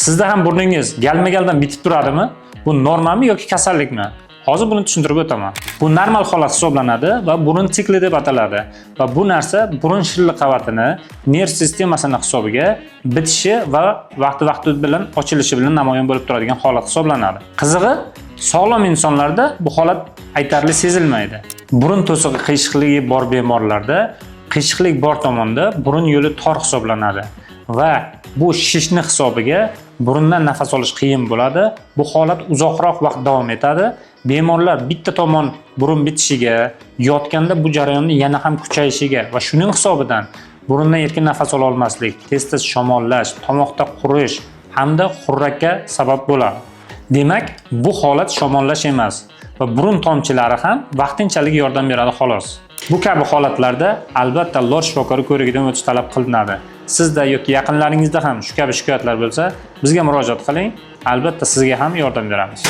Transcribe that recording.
Sizda ham burningiz galma-galdan bitib turadimi? Bu normami yoki kasallikmi? Hozir buni tushuntirib o'taman. Bu normal holat hisoblanadi va burun sikli deb ataladi. Va bu narsa burun shilliq qavatini nerv sistemasini hisobiga bitishi va vaqti bilan ochilishi bilan namoyon bo'lib turadigan holat hisoblanadi. Qizig'i, sog'lom insonlarda bu holat aytarli sezilmaydi. Burun to'sig'i qiyshiqligi bor bemorlarda qiyshiqlik bor tomonda burun yo'li tor hisoblanadi va bu shishni hisobiga burundan nafas olish qiyin bo'ladi. Bu holat uzoqroq vaqt davom etadi. Bemorlar bitta tomon burun bitishiga, yotganda bu jarayonni yana ham kuchayishiga va shuning hisobidan burundan erkin nafas ola olmaslik, tez shamollash, tomoqda qurish hamda xurrakka sabab bo'ladi. Demak, bu holat shamollash emas va burun tomchilari ham vaqtinchalik yordam beradi xolos. Bu kabi holatlarda albatta lor shifokori ko'rigidan o'tish talab qilinadi. Sizda yoki yaqinlaringizda ham shu kabi shikoyatlar bo'lsa, bizga murojaat qiling. Albatta sizga ham yordam beramiz.